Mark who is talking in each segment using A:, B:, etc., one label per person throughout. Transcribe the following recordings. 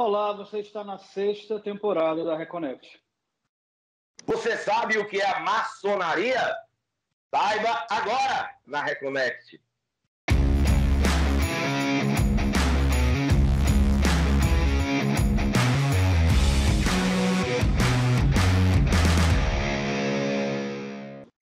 A: Olá, você está na 6ª temporada da Reconnect.
B: Você sabe o que é a maçonaria? Saiba agora na Reconnect.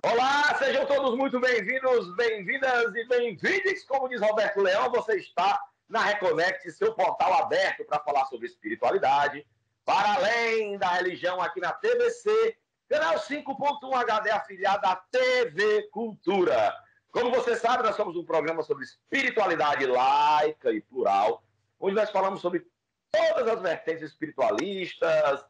B: Olá, sejam todos muito bem-vindos, bem-vindas e bem-vindos. Como diz Roberto Leão, você está na Reconnect, seu portal aberto para falar sobre espiritualidade, para além da religião aqui na TVC, canal 5.1 HD afiliado à TV Cultura. Como você sabe, nós somos um programa sobre espiritualidade laica e plural, onde nós falamos sobre todas as vertentes espiritualistas,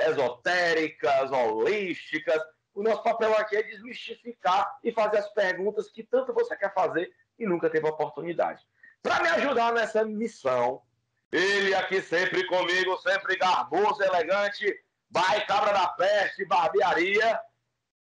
B: esotéricas, holísticas. O nosso papel aqui é desmistificar e fazer as perguntas que tanto você quer fazer e nunca teve oportunidade. Para me ajudar nessa missão, ele aqui sempre comigo, sempre garboso, elegante, vai cabra da peste, barbearia,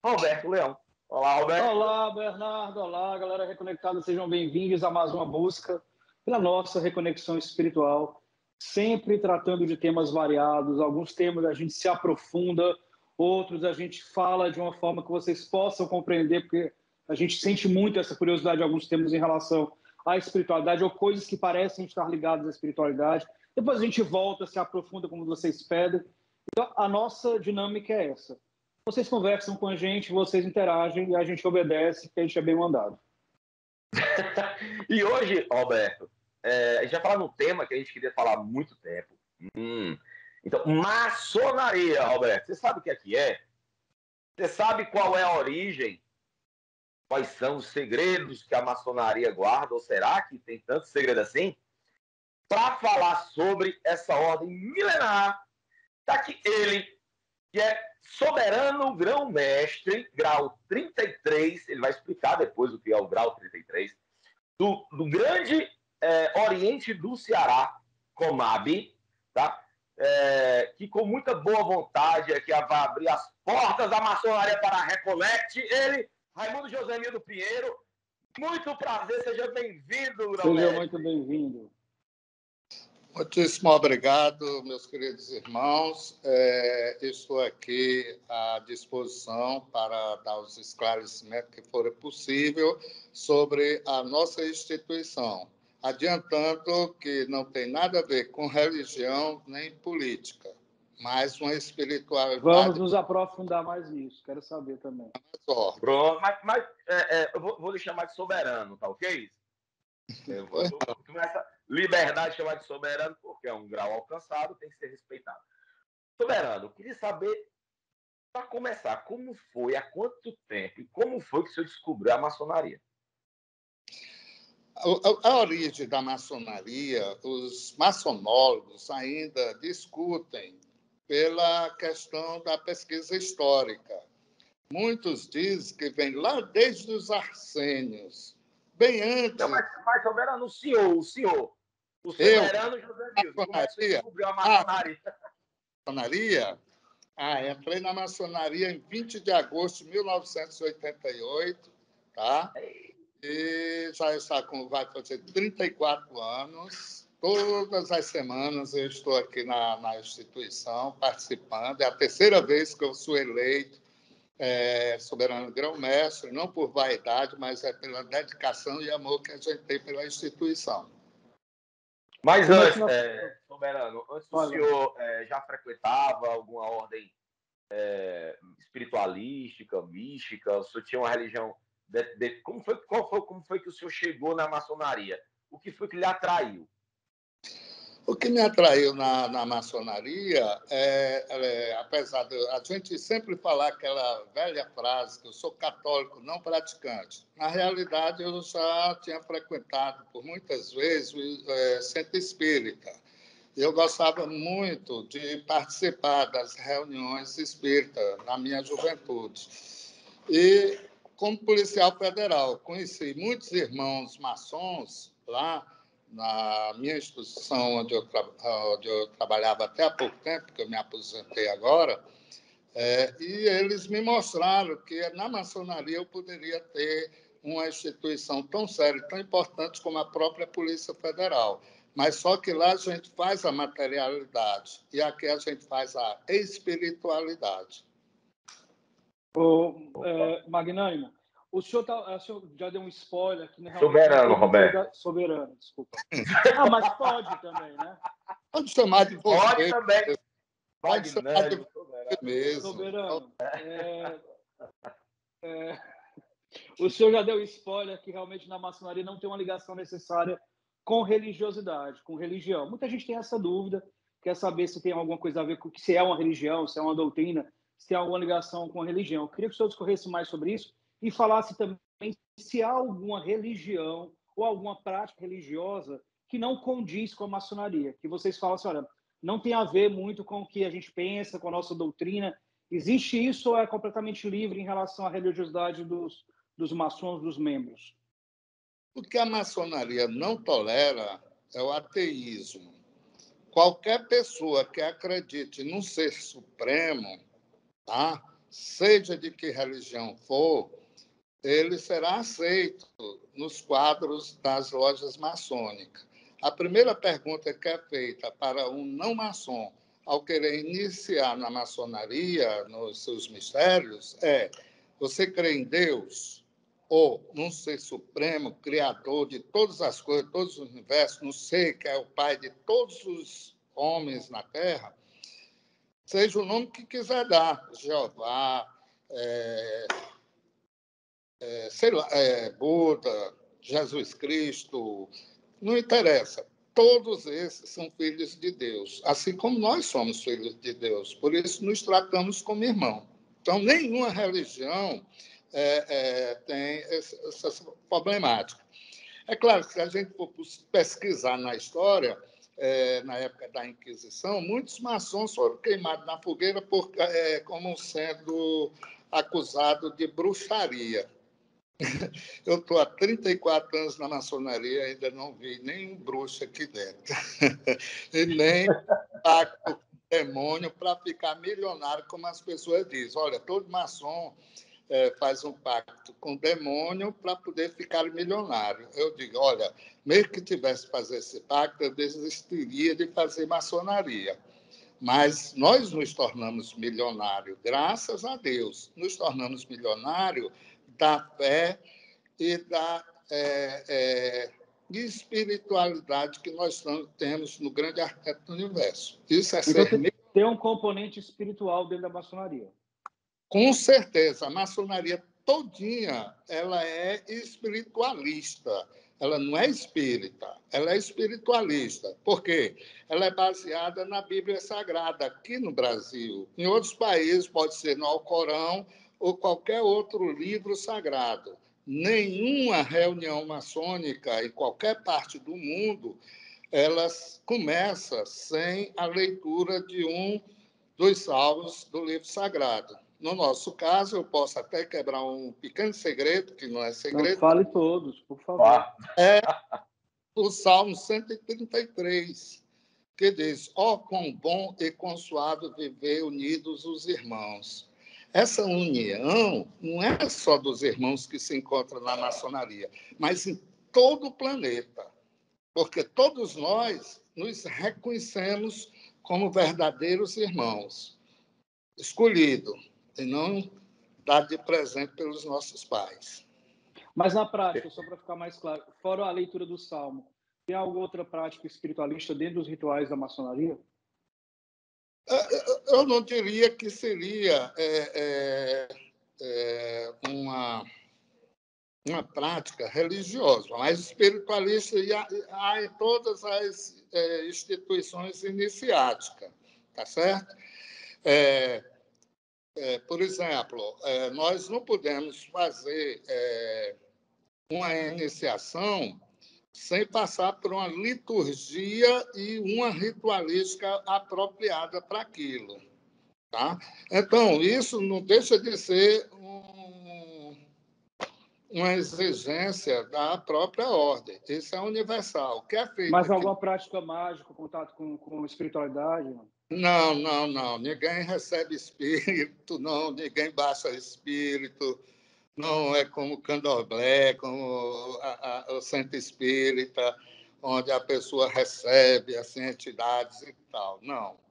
B: Roberto Leão. Olá, Roberto.
A: Olá, Bernardo. Olá, galera reconectada. Sejam bem-vindos a mais uma busca pela nossa reconexão espiritual, sempre tratando de temas variados. Alguns temas a gente se aprofunda, outros a gente fala de uma forma que vocês possam compreender, porque a gente sente muito essa curiosidade de alguns temas em relação à espiritualidade ou coisas que parecem estar ligadas à espiritualidade. Depois a gente volta, se aprofunda como vocês pedem. Então, a nossa dinâmica é essa. Vocês conversam com a gente, vocês interagem e a gente obedece, porque a gente é bem mandado.
B: E hoje, Roberto, a gente vai falar num tema que a gente queria falar há muito tempo. Então, maçonaria, Roberto. Você sabe o que é? Você sabe qual é a origem? Quais são os segredos que a maçonaria guarda? Ou será que tem tanto segredo assim? Para falar sobre essa ordem milenar, está aqui ele, que é soberano grão-mestre, grau 33, ele vai explicar depois o que é o grau 33, do grande Oriente do Ceará, Comab, tá? Que com muita boa vontade aqui vai abrir as portas da maçonaria para a Reconnect. Ele, Raimundo Josemildo Pinheiro, muito prazer, seja bem-vindo, grão-mestre.
A: Seja muito bem-vindo.
C: Muitíssimo obrigado, meus queridos irmãos. Estou aqui à disposição para dar os esclarecimentos que forem possível sobre a nossa instituição, adiantando que não tem nada a ver com religião nem política, mas uma espiritualidade...
A: Vamos nos aprofundar mais nisso, quero saber também.
B: Pronto, mas eu vou lhe chamar de soberano, tá ok? Eu vou começar liberdade de chamar de soberano, porque é um grau alcançado, tem que ser respeitado. Soberano, queria saber, para começar, como foi, há quanto tempo e como foi que o senhor descobriu a maçonaria?
C: A origem da maçonaria, os maçonólogos ainda discutem pela questão da pesquisa histórica. Muitos dizem que vem lá desde os Arsênios, bem antes...
B: Não, mas soberano, o senhor, o soberano José Milton, como é que você descobriu a maçonaria?
C: Maçonaria? Entrei na maçonaria em 20 de agosto de 1988, tá? E já vai fazer 34 anos. Todas as semanas eu estou aqui na instituição, participando. É a terceira vez que eu sou eleito soberano grão-mestre, não por vaidade, mas é pela dedicação e amor que a gente tem pela instituição.
B: Mas antes, soberano, antes o senhor já frequentava alguma ordem espiritualística, mística? O senhor tinha uma religião... Como foi que o senhor chegou na maçonaria? O que foi que lhe atraiu?
C: O que me atraiu na maçonaria apesar de a gente sempre falar aquela velha frase que eu sou católico não praticante, na realidade eu já tinha frequentado por muitas vezes o centro espírita. Eu gostava muito de participar das reuniões espíritas na minha juventude. E, como policial federal, conheci muitos irmãos maçons lá na minha instituição, onde eu trabalhava até há pouco tempo, que eu me aposentei agora, e eles me mostraram que na maçonaria eu poderia ter uma instituição tão séria, tão importante como a própria Polícia Federal. Mas só que lá a gente faz a materialidade e aqui a gente faz a espiritualidade.
A: Magnânimo, o senhor já deu um spoiler aqui, né?
B: Soberano, Roberto.
A: Soberano, desculpa. Mas pode também, né?
C: Pode chamar de você.
B: Pode também.
C: Pode chamar de
B: você
C: mesmo.
A: Soberano. O senhor já deu spoiler que realmente na maçonaria não tem uma ligação necessária com religiosidade, com religião. Muita gente tem essa dúvida, quer saber se tem alguma coisa a ver com se é uma religião, se é uma doutrina, se tem alguma ligação com a religião. Eu queria que o senhor discorresse mais sobre isso e falasse também se há alguma religião ou alguma prática religiosa que não condiz com a maçonaria, que vocês falam assim, olha, não tem a ver muito com o que a gente pensa, com a nossa doutrina. Existe isso ou é completamente livre em relação à religiosidade dos maçons, dos membros?
C: O que a maçonaria não tolera é o ateísmo. Qualquer pessoa que acredite num ser supremo, tá? Seja de que religião for, ele será aceito nos quadros das lojas maçônicas. A primeira pergunta que é feita para um não maçom ao querer iniciar na maçonaria, nos seus mistérios, é: você crê em Deus? Ou num ser supremo, criador de todas as coisas, todos os universos, no ser que é o pai de todos os homens na Terra? Seja o nome que quiser dar, Jeová, sei lá, Buda, Jesus Cristo, não interessa. Todos esses são filhos de Deus, assim como nós somos filhos de Deus. Por isso, nos tratamos como irmãos. Então, nenhuma religião tem essa problemática. É claro que se a gente for pesquisar na história, na época da Inquisição, muitos maçons foram queimados na fogueira como sendo acusados de bruxaria. Eu estou há 34 anos na maçonaria e ainda não vi nenhum bruxo aqui dentro. E nem pacto com o demônio para ficar milionário, como as pessoas dizem. Olha, todo maçom faz um pacto com o demônio para poder ficar milionário. Eu digo, olha, mesmo que tivesse que fazer esse pacto, eu desistiria de fazer maçonaria. Mas nós nos tornamos milionários, graças a Deus. Nos tornamos milionários da fé e da espiritualidade que nós temos no grande arquétipo do universo. Isso é
A: então,
C: ser...
A: tem um componente espiritual dentro da maçonaria.
C: Com certeza, a maçonaria todinha ela é espiritualista. Ela não é espírita, ela é espiritualista. Por quê? Ela é baseada na Bíblia Sagrada, aqui no Brasil. Em outros países, pode ser no Alcorão ou qualquer outro livro sagrado. Nenhuma reunião maçônica em qualquer parte do mundo ela começa sem a leitura de um dos salmos do livro sagrado. No nosso caso, eu posso até quebrar um pequeno segredo, que não é segredo.
A: Não, fale todos, por favor.
C: É o Salmo 133, que diz: ó, quão bom e quão suave viver unidos os irmãos. Essa união não é só dos irmãos que se encontram na maçonaria, mas em todo o planeta, porque todos nós nos reconhecemos como verdadeiros irmãos, escolhido e não dado de presente pelos nossos pais.
A: Mas na prática, só para ficar mais claro, fora a leitura do Salmo, tem alguma outra prática espiritualista dentro dos rituais da maçonaria?
C: Eu não diria que seria uma prática religiosa, mas espiritualista há em todas as instituições iniciáticas, tá certo? Por exemplo, nós não podemos fazer uma iniciação sem passar por uma liturgia e uma ritualística apropriada para aquilo. Tá? Então, isso não deixa de ser uma exigência da própria ordem. Isso é universal. O que é feito
A: Mas
C: aqui...
A: alguma prática mágica, contato com espiritualidade?
C: Não. Ninguém recebe espírito, não. Ninguém baixa espírito. Não é como o candomblé, como o centro espírita, onde a pessoa recebe assim, entidades e tal. Não.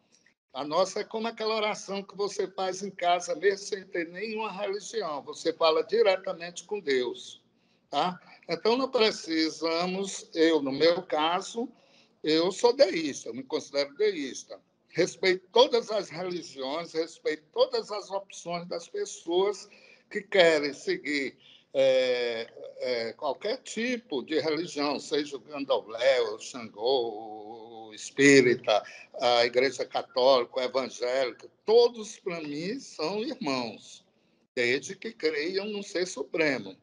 C: A nossa é como aquela oração que você faz em casa, mesmo sem ter nenhuma religião. Você fala diretamente com Deus. Tá? Então, não precisamos, no meu caso, eu sou deísta, eu me considero deísta. Respeito todas as religiões, respeito todas as opções das pessoas que querem seguir qualquer tipo de religião, seja o candomblé, o Xangô, o espírita, a Igreja Católica, o Evangélico, todos, para mim, são irmãos, desde que creiam no Ser Supremo.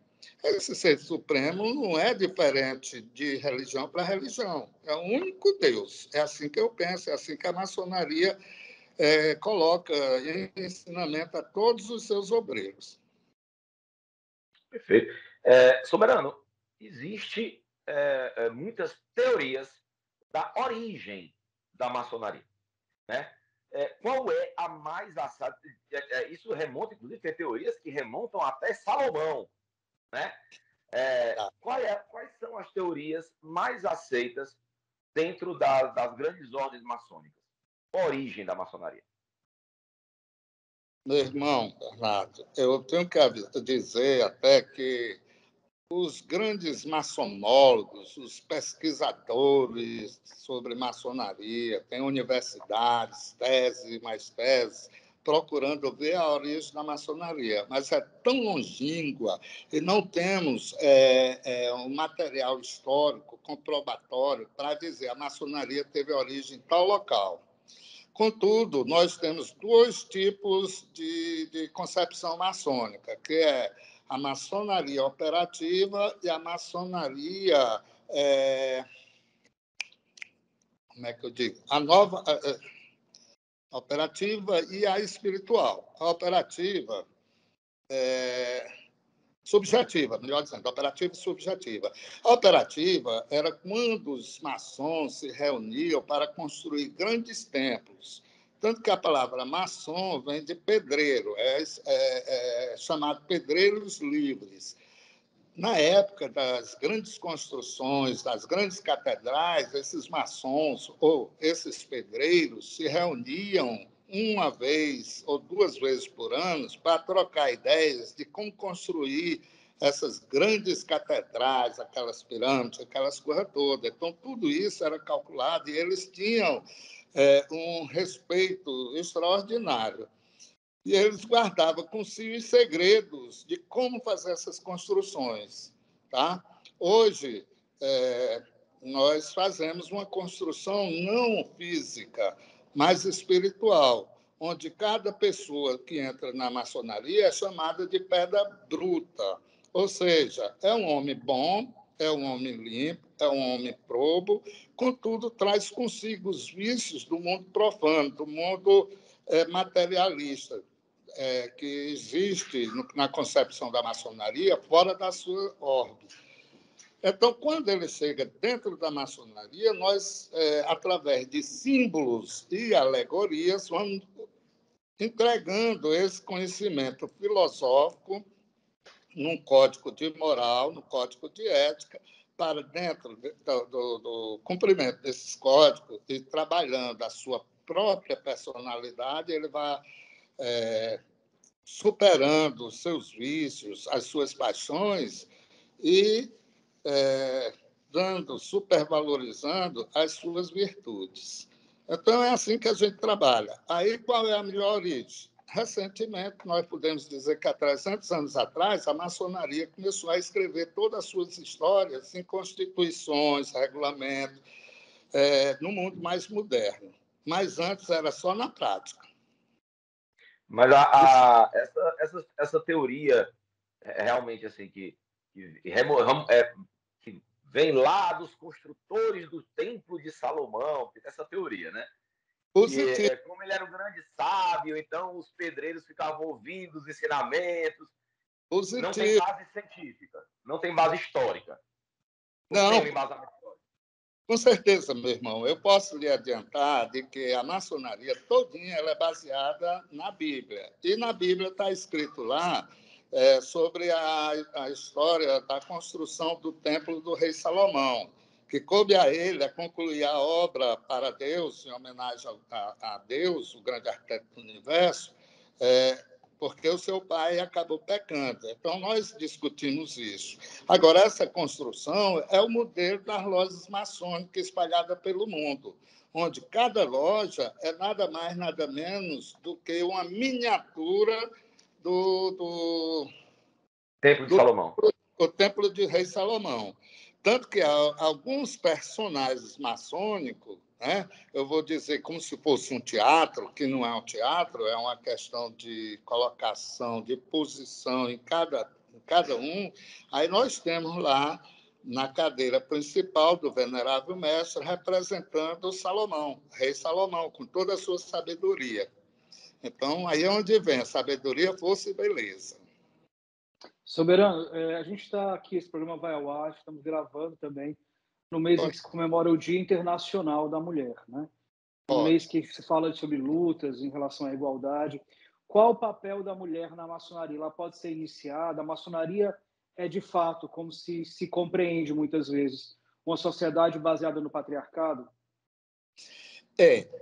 C: Esse Ser Supremo não é diferente de religião para religião, é o único Deus. É assim que eu penso, é assim que a maçonaria coloca em ensinamento a todos os seus obreiros.
B: Perfeito. Soberano, existe muitas teorias da origem da maçonaria, né? Qual é a mais assada? Isso remonta, inclusive, tem teorias que remontam até Salomão, né? Quais são as teorias mais aceitas dentro das grandes ordens maçônicas? Origem da maçonaria.
C: Meu irmão, Bernardo, eu tenho que dizer até que os grandes maçonólogos, os pesquisadores sobre maçonaria, têm universidades, tese mais tese, procurando ver a origem da maçonaria, mas é tão longínqua e não temos um material histórico comprobatório para dizer a maçonaria teve origem em tal local. Contudo, nós temos dois tipos de concepção maçônica, que é a maçonaria operativa e a maçonaria, como é que eu digo? A nova operativa e a espiritual. A operativa subjetiva, melhor dizendo, operativa e subjetiva. A operativa era quando os maçons se reuniam para construir grandes templos. Tanto que a palavra maçom vem de pedreiro, é chamado pedreiros livres. Na época das grandes construções, das grandes catedrais, esses maçons ou esses pedreiros se reuniam uma vez ou duas vezes por ano para trocar ideias de como construir essas grandes catedrais, aquelas pirâmides, aquelas coisas todas. Então, tudo isso era calculado e eles tinham um respeito extraordinário. E eles guardavam consigo os segredos de como fazer essas construções. Tá? Hoje, nós fazemos uma construção não física, mas espiritual, onde cada pessoa que entra na maçonaria é chamada de pedra bruta. Ou seja, é um homem bom, é um homem limpo, é um homem probo, contudo, traz consigo os vícios do mundo profano, do mundo materialista, que existe na concepção da maçonaria fora da sua órbita. Então, quando ele chega dentro da maçonaria, nós, através de símbolos e alegorias, vamos entregando esse conhecimento filosófico num código de moral, no código de ética, para dentro do cumprimento desses códigos e trabalhando a sua própria personalidade, ele vai superando os seus vícios, as suas paixões e supervalorizando as suas virtudes. Então, é assim que a gente trabalha. Aí, qual é a melhor origem? Recentemente, nós podemos dizer que há 300 anos atrás, a maçonaria começou a escrever todas as suas histórias em constituições, regulamentos, no mundo mais moderno. Mas antes era só na prática.
B: Mas essa teoria realmente assim que vem lá dos construtores do Templo de Salomão, essa teoria, né?
C: Positivo.
B: Como ele era um grande sábio, então os pedreiros ficavam ouvindo os ensinamentos.
C: Positivo.
B: Não tem base científica, não tem base histórica.
C: Não.
B: Tem um embasamento histórico.
C: Com certeza, meu irmão. Eu posso lhe adiantar de que a maçonaria todinha ela é baseada na Bíblia. E na Bíblia está escrito lá sobre a história da construção do templo do rei Salomão, que coube a ele concluir a obra para Deus, em homenagem a Deus, o grande arquiteto do universo, porque o seu pai acabou pecando. Então, nós discutimos isso. Agora, essa construção é o modelo das lojas maçônicas espalhadas pelo mundo, onde cada loja é nada mais, nada menos do que uma miniatura do
B: Templo de Salomão.
C: O Templo de Rei Salomão. Tanto que alguns personagens maçônicos, né, eu vou dizer como se fosse um teatro, que não é um teatro, é uma questão de colocação, de posição em cada um. Aí nós temos lá, na cadeira principal do Venerável Mestre, representando Salomão, Rei Salomão, com toda a sua sabedoria. Então, aí é onde vem a sabedoria, força e beleza.
A: Soberano, a gente está aqui, esse programa vai ao ar, estamos gravando também no mês em que se comemora o Dia Internacional da Mulher, né? Um mês que se fala sobre lutas em relação à igualdade. Qual o papel da mulher na maçonaria? Ela pode ser iniciada? A maçonaria é, de fato, como se compreende muitas vezes, uma sociedade baseada no patriarcado?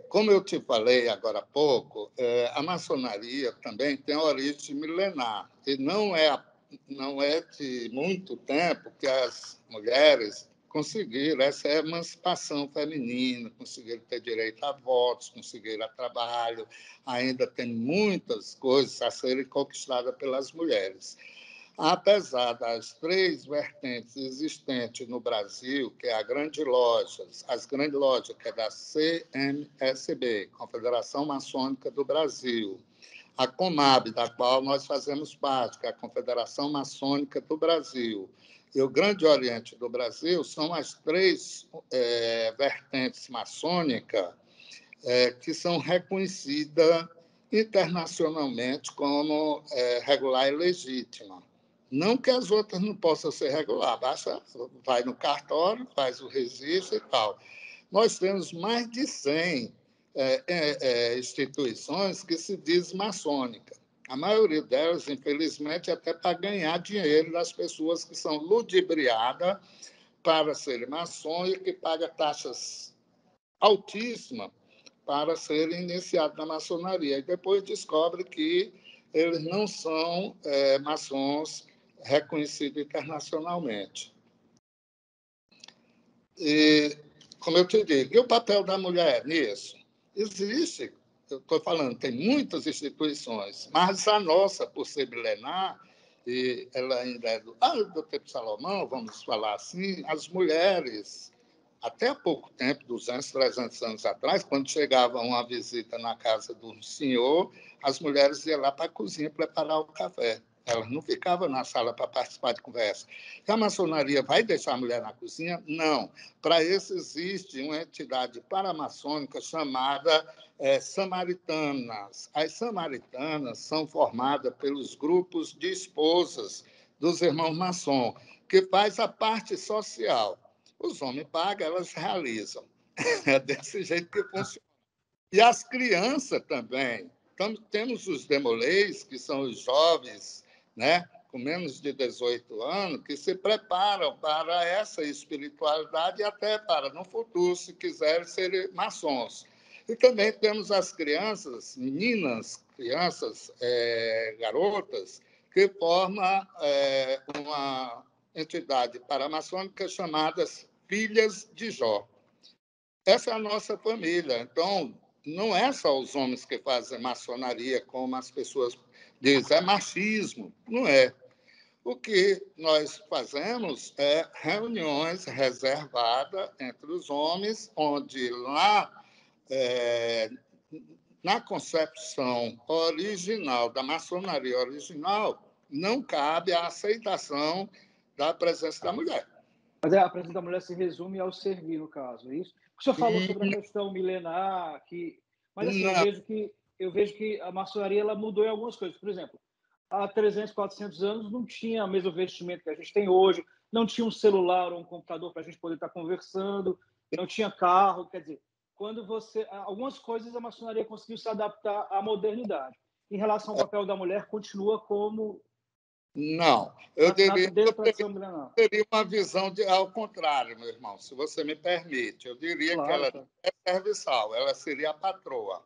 C: Como eu te falei agora há pouco, a maçonaria também tem origem milenar, e não é de muito tempo que as mulheres conseguiram essa emancipação feminina, conseguiram ter direito a votos, conseguiram a trabalho, ainda tem muitas coisas a serem conquistadas pelas mulheres. Apesar das 3 vertentes existentes no Brasil, que é as grandes lojas, que é da CMSB, Confederação Maçônica do Brasil, a Comab, da qual nós fazemos parte, que é a Confederação Maçônica do Brasil, e o Grande Oriente do Brasil, são as 3 vertentes maçônicas que são reconhecidas internacionalmente como regular e legítima. Não que as outras não possam ser regular, basta vai no cartório, faz o registro e tal. Nós temos mais de 100 instituições que se diz maçônica. A maioria delas, infelizmente, até para ganhar dinheiro das pessoas que são ludibriadas para serem maçons e que pagam taxas altíssimas para serem iniciados na maçonaria. E depois descobre que eles não são maçons reconhecidos internacionalmente. E, como eu te digo, e o papel da mulher nisso? Existe, eu estou falando, tem muitas instituições, mas a nossa, por ser milenar, e ela ainda é do tempo de Salomão, vamos falar assim, as mulheres, até há pouco tempo, 200, 300 anos atrás, quando chegava uma visita na casa do senhor, as mulheres iam lá para a cozinha preparar o café. Elas não ficavam na sala para participar de conversa. E a maçonaria vai deixar a mulher na cozinha? Não. Para isso existe uma entidade paramaçônica chamada Samaritanas. As Samaritanas são formadas pelos grupos de esposas dos irmãos maçons, que faz a parte social. Os homens pagam, elas realizam. É desse jeito que funciona. E as crianças também. Então, temos os demolês, que são os jovens, né, com menos de 18 anos, que se preparam para essa espiritualidade e até para, no futuro, se quiserem, ser maçons. E também temos as crianças, meninas, crianças, garotas, que formam uma entidade paramaçônica chamada Filhas de Jó. Essa é a nossa família. Então, não é só os homens que fazem maçonaria, como as pessoas dizem, é machismo. Não é. O que nós fazemos é reuniões reservadas entre os homens, onde lá, na concepção original, da maçonaria original, não cabe a aceitação da presença da mulher.
A: Mas a presença da mulher se resume ao servir, no caso, é isso? O senhor falou sobre a questão milenar, mas assim, eu vejo que a maçonaria ela mudou em algumas coisas. Por exemplo, há 300, 400 anos não tinha o mesmo vestimento que a gente tem hoje, não tinha um celular ou um computador para a gente poder estar conversando, não tinha carro, quer dizer, algumas coisas a maçonaria conseguiu se adaptar à modernidade. Em relação ao papel da mulher, continua como
C: Não, eu diria
A: Desde a tradição milenar.
C: teria uma visão ao contrário, meu irmão, se você me permite. Eu diria que
A: Claro,
C: ela
A: claro.
C: é serviçal, ela seria a patroa.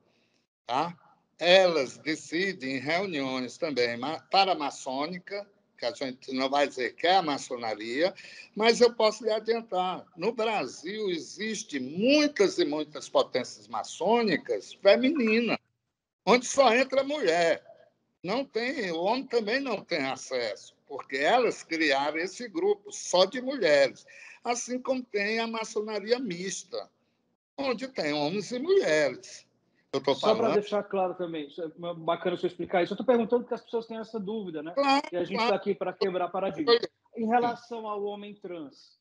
C: Tá? Elas decidem em reuniões também paramaçônica, que a gente não vai dizer que é a maçonaria, mas eu posso lhe adiantar, no Brasil existem muitas e muitas potências maçônicas femininas, onde só entra mulher. Não tem, o homem também não tem acesso, porque elas criaram esse grupo só de mulheres, assim como tem a maçonaria mista, onde tem homens e mulheres. Eu estou
A: Só para
C: falando.
A: deixar claro também, isso é bacana você explicar isso. Eu estou perguntando porque as pessoas têm essa dúvida, né?
C: Claro,
A: E a gente
C: claro.
A: está aqui para quebrar paradigma. Em relação ao homem trans,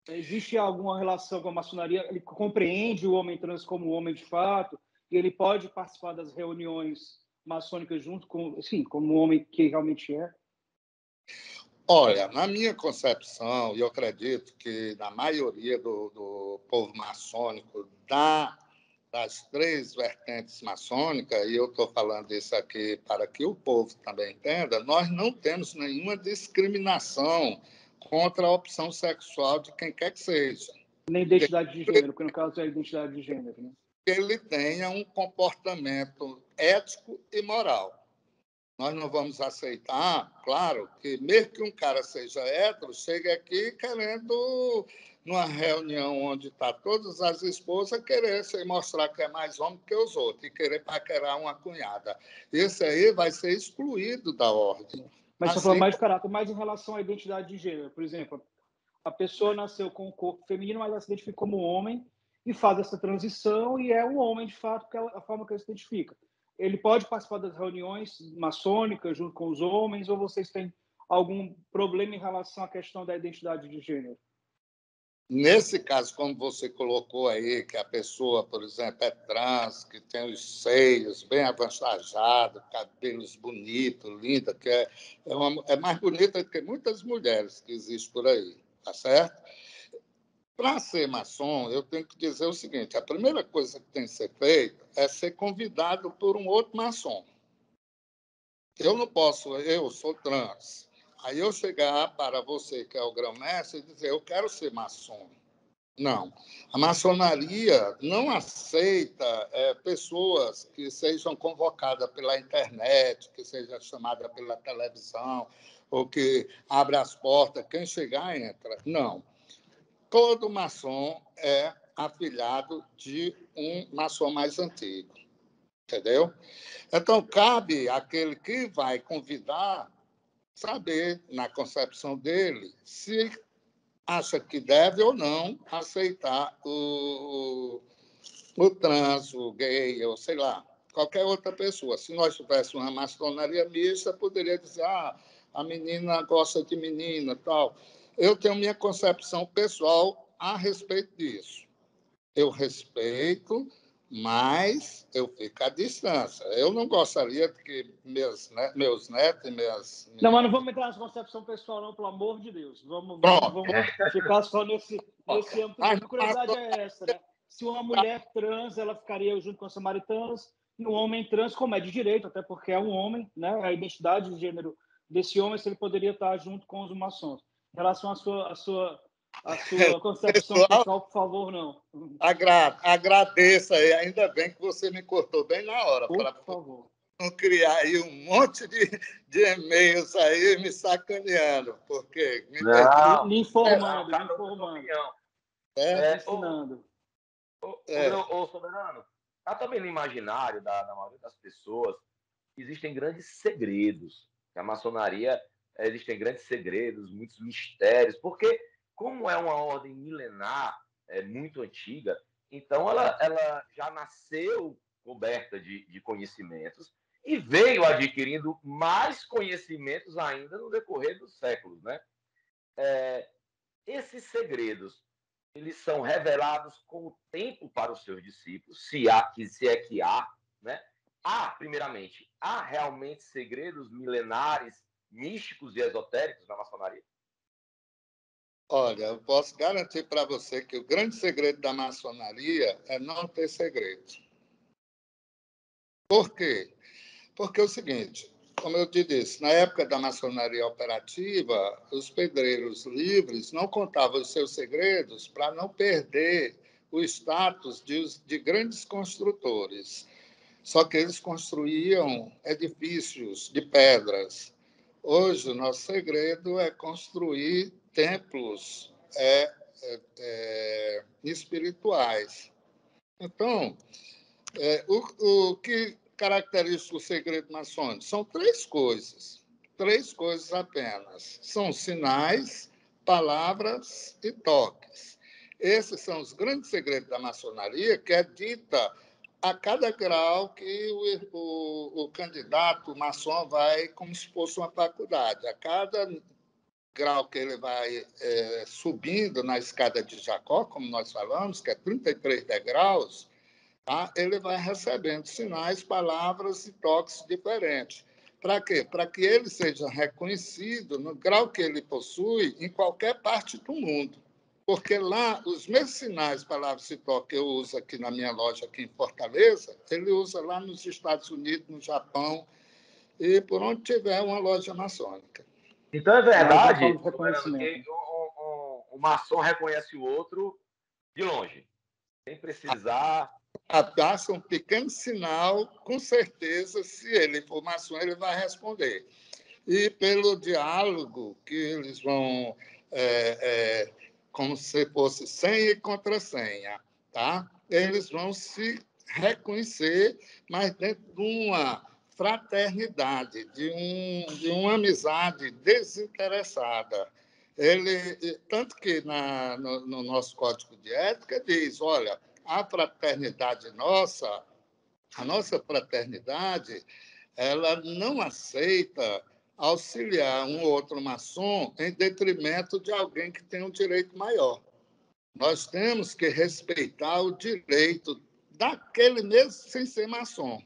A: existe alguma relação com a maçonaria? Ele compreende o homem trans como homem de fato? E ele pode participar das reuniões maçônicas junto com, sim, como homem que realmente é?
C: Olha, na minha concepção, e eu acredito que na maioria do povo maçônico, das três vertentes maçônicas, e eu estou falando isso aqui para que o povo também entenda, nós não temos nenhuma discriminação contra a opção sexual de quem quer que seja.
A: Nem identidade de gênero, que no caso é a identidade de gênero, né?
C: Que ele tenha um comportamento ético e moral. Nós não vamos aceitar, claro, que mesmo que um cara seja hétero, chegue aqui querendo, numa reunião onde estão todas as esposas, querer se mostrar que é mais homem que os outros e querer paquerar uma cunhada. Esse aí vai ser excluído da ordem.
A: Mas você
C: Assim,
A: falou mais de caráter, mais em relação à identidade de gênero. Por exemplo, a pessoa nasceu com o corpo feminino, mas ela se identifica como homem e faz essa transição e é um homem de fato, porque é a forma que ele se identifica. Ele pode participar das reuniões maçônicas junto com os homens, ou vocês têm algum problema em relação à questão da identidade de gênero?
C: nesse caso, como você colocou aí, que a pessoa, por exemplo, é trans, que tem os seios bem avantajados, cabelos bonitos, linda, que é mais bonita do que muitas mulheres que existem por aí, tá certo? Para ser maçom, eu tenho que dizer o seguinte: a primeira coisa que tem que ser feita é ser convidado por um outro maçom. Eu não posso, eu sou trans. Aí eu chegar para você, que é o grão-mestre, e dizer, eu quero ser maçom. Não. A maçonaria não aceita pessoas que sejam convocadas pela internet, que sejam chamadas pela televisão, ou que abra as portas, quem chegar entra. Não. Todo maçom é afilhado de um maçom mais antigo, entendeu? Então, cabe àquele que vai convidar saber, na concepção dele, se acha que deve ou não aceitar o trans, o gay, ou sei lá, qualquer outra pessoa. Se nós tivéssemos uma maçonaria mista, poderia dizer, a menina gosta de menina, tal. Eu tenho minha concepção pessoal a respeito disso. Eu respeito, mas eu fico à distância. Eu não gostaria de que meus netos e minhas...
A: Não, mas não vamos entrar nessa concepção pessoal, não, pelo amor de Deus. Vamos
C: Pronto.
A: ficar só nesse âmbito.
C: Mas
A: A curiosidade é essa, né? Se uma mulher trans, ela ficaria junto com os samaritanos, e um homem trans, como é de direito, até porque é um homem, né? A identidade de gênero desse homem, se ele poderia estar junto com os maçons. Em relação à sua concepção
C: pessoal,
A: pessoal, por favor, não.
C: agradeço aí. Ainda bem que você me cortou bem na hora,
A: Por
C: para
A: favor.
C: não criar aí um monte de e-mails aí me sacaneando, porque me
B: Não,
A: Me
B: não,
A: informando, me
B: cada um tem sua
A: informando,
B: opinião.
C: é,
A: me ensinando.
C: é.
B: Ô, Soberano, há também no imaginário da maioria das pessoas existem grandes segredos. Na maçonaria existem grandes segredos, muitos mistérios, porque como é uma ordem milenar, muito antiga, então ela já nasceu coberta de conhecimentos e veio adquirindo mais conhecimentos ainda no decorrer dos séculos, né? Esses segredos, eles são revelados com o tempo para os seus discípulos, se é que há, né? Primeiramente, há realmente segredos milenares, místicos e esotéricos na maçonaria?
C: Olha, eu posso garantir para você que o grande segredo da maçonaria é não ter segredo. Por quê? Porque é o seguinte, como eu te disse, na época da maçonaria operativa, os pedreiros livres não contavam os seus segredos para não perder o status de grandes construtores. Só que eles construíam edifícios de pedras. Hoje, o nosso segredo é construir templos espirituais. Então, o que caracteriza o segredo maçônico? São três coisas apenas. São sinais, palavras e toques. Esses são os grandes segredos da maçonaria, que é dita a cada grau que o candidato maçom vai, como se fosse uma faculdade. A cada grau que ele vai subindo na escada de Jacó, como nós falamos, que é 33 degraus, tá? Ele vai recebendo sinais, palavras e toques diferentes. Para quê? Para que ele seja reconhecido no grau que ele possui em qualquer parte do mundo. Porque lá, os mesmos sinais, palavras e toques que eu uso aqui na minha loja, aqui em Fortaleza, ele usa lá nos Estados Unidos, no Japão, e por onde tiver uma loja maçônica.
B: Então é verdade,
A: reconhecimento.
B: que o maçom reconhece o outro de longe, sem precisar.
C: Basta um pequeno sinal, com certeza, se ele for maçom, ele vai responder. E pelo diálogo que eles vão, como se fosse senha e contrassenha, tá? Eles vão se reconhecer, mas dentro de uma fraternidade, de uma amizade desinteressada. Tanto que no nosso código de ética diz, olha, a fraternidade nossa, a nossa fraternidade, ela não aceita auxiliar um outro maçom em detrimento de alguém que tem um direito maior. Nós temos que respeitar o direito daquele mesmo sem ser maçom.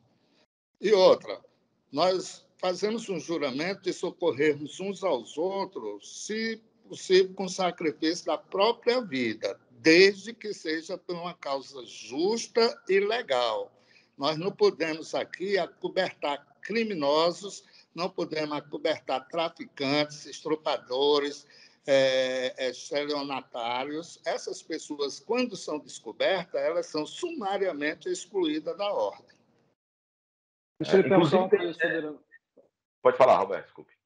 C: E outra, nós fazemos um juramento de socorrermos uns aos outros, se possível, com sacrifício da própria vida, desde que seja por uma causa justa e legal. Nós não podemos aqui acobertar criminosos, não podemos acobertar traficantes, estrupadores, estelionatários. Essas pessoas, quando são descobertas, elas são sumariamente excluídas da ordem.
A: Deixa eu lhe perguntar uma coisa, Soberano.
B: Pode falar, Roberto, desculpe.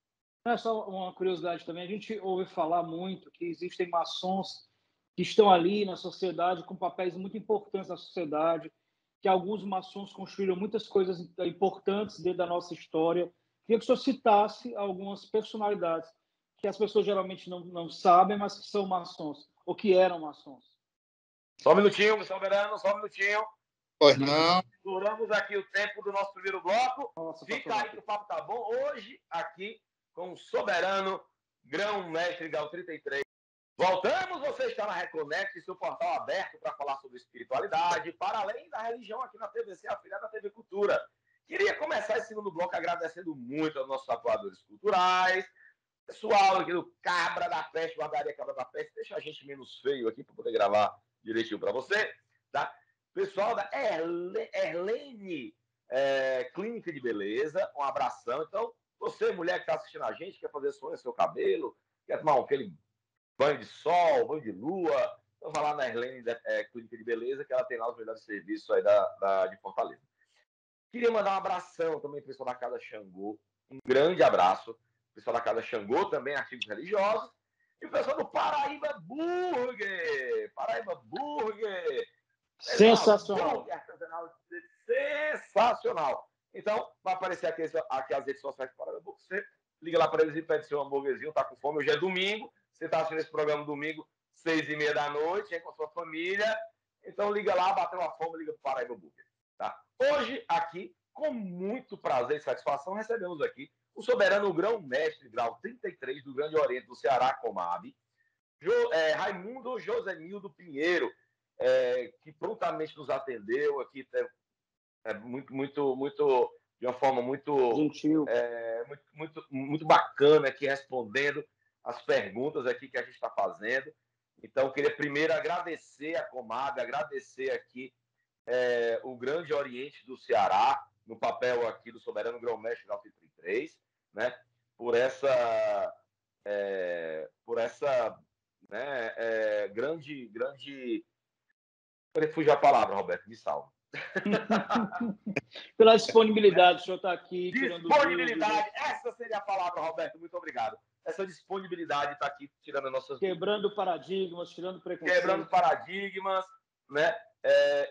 A: Não é só uma curiosidade também. A gente ouve falar muito que existem maçons que estão ali na sociedade com papéis muito importantes na sociedade, que alguns maçons construíram muitas coisas importantes dentro da nossa história. Queria que o senhor citasse algumas personalidades que as pessoas geralmente não sabem, mas que são maçons, ou que eram maçons.
B: Só um minutinho, Soberano, só um minutinho.
C: Pois não.
B: Duramos aqui o tempo do nosso primeiro bloco.
A: Nossa,
B: fica aí que o papo tá bom. Hoje, aqui, com o Soberano, Grão-Mestre Grau 33. Voltamos, você está na Reconect, seu portal aberto para falar sobre espiritualidade, para além da religião aqui na TVC, afiliada da TV Cultura. Queria começar esse segundo bloco agradecendo muito aos nossos apoiadores culturais, pessoal aqui do Cabra da Peste, Guardaria Cabra da Peste, deixa a gente menos feio aqui para poder gravar direitinho para você, tá? Pessoal da Erlene Clínica de Beleza, um abração. Então, você, mulher que está assistindo a gente, quer fazer sonho no seu cabelo, quer tomar aquele banho de sol, banho de lua, então vai lá na Erlene Clínica de Beleza, que ela tem lá os melhores serviços aí de Fortaleza. Queria mandar um abração também para o pessoal da Casa Xangô, um grande abraço. O pessoal da Casa Xangô também, artigos religiosos. E o pessoal do Paraíba Burger. Paraíba Burger.
A: Sensacional.
B: Sensacional. Então, vai aparecer aqui as redes sociais do Paraíba Burger. Você liga lá para eles e pede seu hambúrguerzinho, tá com fome. Hoje é domingo. Você está assistindo esse programa domingo, 6h30 da noite, com a sua família. Então, liga lá, bateu uma fome, liga para o Paraíba Burger. Tá? Hoje, aqui, com muito prazer e satisfação, recebemos aqui o Soberano Grão-Mestre Grau 33 do Grande Oriente do Ceará, Comab, Raimundo Josenildo Pinheiro, que prontamente nos atendeu aqui, de uma forma muito
A: gentil,
B: muito bacana aqui, respondendo as perguntas aqui que a gente está fazendo. Então, eu queria primeiro agradecer a Comab, agradecer aqui o Grande Oriente do Ceará, no papel aqui do Soberano Grão-Mestre da UF33, né? Por essa né, grande... Fugiu a palavra, Roberto, me salva.
A: Pela disponibilidade, o senhor está aqui tirando
B: disponibilidade,
A: dúvidas.
B: essa seria a palavra, Roberto, muito obrigado. Essa disponibilidade está aqui tirando as nossas
A: quebrando
B: dúvidas.
A: paradigmas, tirando preconceito.
B: Quebrando paradigmas, né?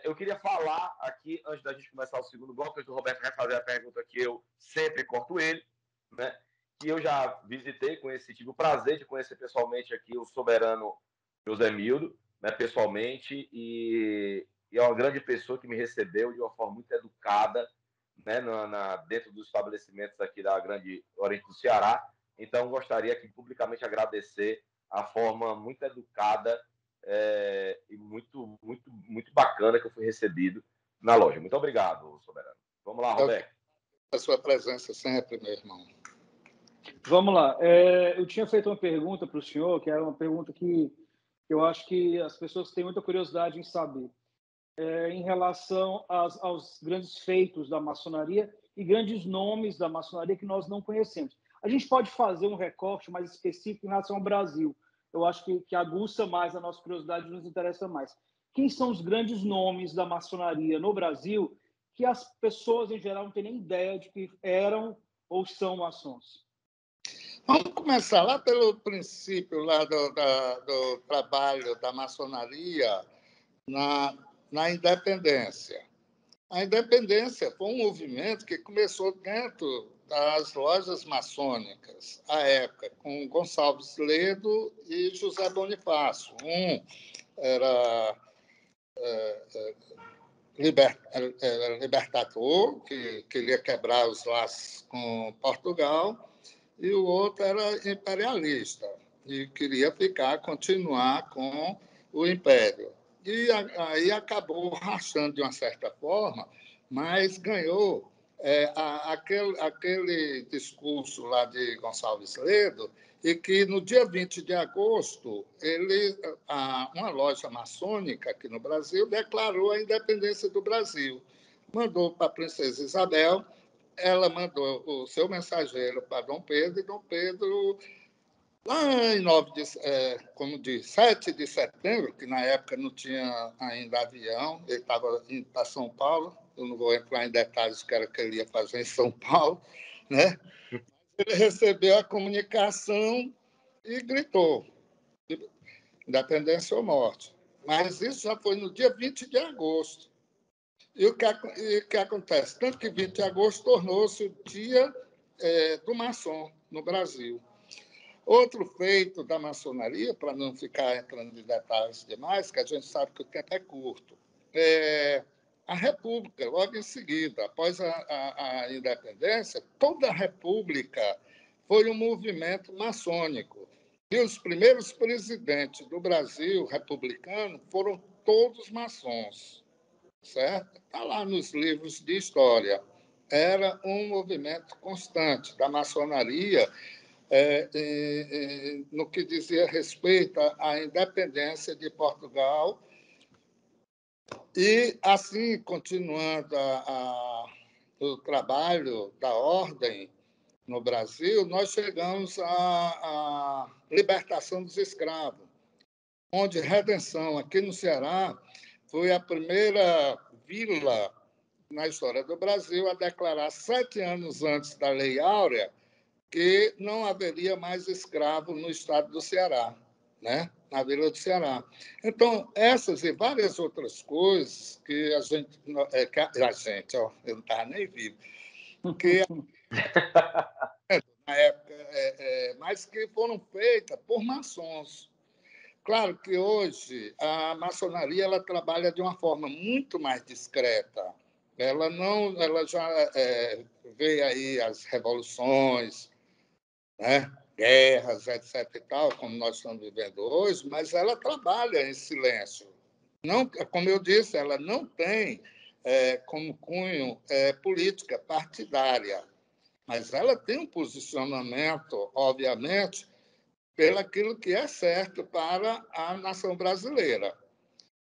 B: Eu queria falar aqui, antes da gente começar o segundo bloco, antes do Roberto vai fazer a pergunta que eu sempre corto ele, né? Que eu já visitei, tive o prazer de conhecer pessoalmente aqui o soberano José Mildo, né, pessoalmente, e é uma grande pessoa que me recebeu de uma forma muito educada, né, dentro dos estabelecimentos aqui da Grande Oriente do Ceará. Então, gostaria aqui publicamente agradecer a forma muito educada e muito, muito, muito bacana que eu fui recebido na loja. Muito obrigado, soberano. Vamos lá, Roberto.
C: A sua presença sempre, meu irmão.
A: Vamos lá. Eu tinha feito uma pergunta para o senhor, que era uma pergunta que eu acho que as pessoas têm muita curiosidade em saber, em relação aos grandes feitos da maçonaria e grandes nomes da maçonaria que nós não conhecemos. A gente pode fazer um recorte mais específico em relação ao Brasil. Eu acho que aguça mais a nossa curiosidade e nos interessa mais. Quem são os grandes nomes da maçonaria no Brasil que as pessoas, em geral, não têm nem ideia de que eram ou são maçons?
C: Vamos começar lá pelo princípio lá do trabalho da maçonaria na independência. A independência foi um movimento que começou dentro das lojas maçônicas, à época, com Gonçalves Ledo e José Bonifácio. Um era libertador, que queria quebrar os laços com Portugal, e o outro era imperialista, e queria continuar com o Império. E aí acabou rachando de uma certa forma, mas ganhou aquele discurso lá de Gonçalves Ledo, e que no dia 20 de agosto, uma loja maçônica aqui no Brasil declarou a independência do Brasil. Mandou para a princesa Isabel, ela mandou o seu mensageiro para Dom Pedro, e Dom Pedro, lá em 7 de setembro, que na época não tinha ainda avião, ele estava indo para São Paulo, eu não vou entrar em detalhes do que era que ele ia fazer em São Paulo, né? Ele recebeu a comunicação e gritou: independência ou morte. Mas isso já foi no dia 20 de agosto. E o que acontece? Tanto que 20 de agosto tornou-se o dia do maçom no Brasil. Outro feito da maçonaria, para não ficar entrando em detalhes demais, que a gente sabe que o tempo é curto, a República, logo em seguida, após a independência, toda a República foi um movimento maçônico. E os primeiros presidentes do Brasil republicano foram todos maçons, certo? Está lá nos livros de história. Era um movimento constante da maçonaria no que dizia respeito à independência de Portugal. E, assim, continuando o trabalho da ordem no Brasil, nós chegamos à libertação dos escravos, onde Redenção, aqui no Ceará, foi a primeira vila na história do Brasil a declarar, 7 anos antes da Lei Áurea, que não haveria mais escravo no estado do Ceará, né? Na Vila do Ceará. Então, essas e várias outras coisas que a gente ó, eu não estava nem vivo, que na época, mas que foram feitas por maçons. Claro que hoje a maçonaria ela trabalha de uma forma muito mais discreta. Ela já vê aí as revoluções, né? Guerras, etc. e tal, como nós estamos vivendo hoje, mas ela trabalha em silêncio. Não, como eu disse, ela não tem como cunho política partidária, mas ela tem um posicionamento, obviamente, pelaquilo que é certo para a nação brasileira.